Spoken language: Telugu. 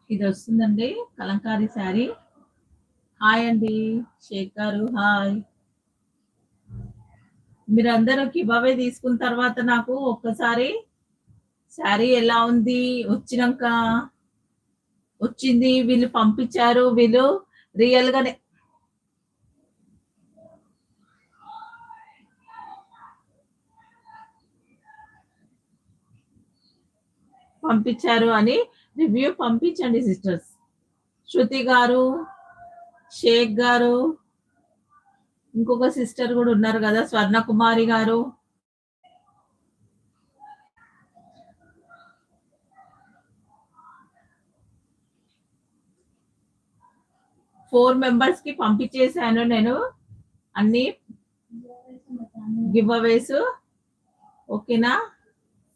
ఇది వస్తుందండి కలంకారీ శారీ. హాయ్ అండి షేక్ గారు, హాయ్. మీరందరూ గివ్ అవే తీసుకున్న తర్వాత నాకు ఒక్కసారి శారీ ఎలా ఉంది వచ్చినాక వచ్చింది, వీళ్ళు పంపించారు, వీళ్ళు రియల్ గానే పంపించారు అని రివ్యూ పంపించండి సిస్టర్స్. శృతి గారు, షేక్ గారు, ఇంకొక సిస్టర్ కూడా ఉన్నారు కదా స్వర్ణ కుమారి గారు. ఫోర్ మెంబర్స్ కి పంపించేశాను నేను అన్ని గివ్ అవేస్. ఓకేనా?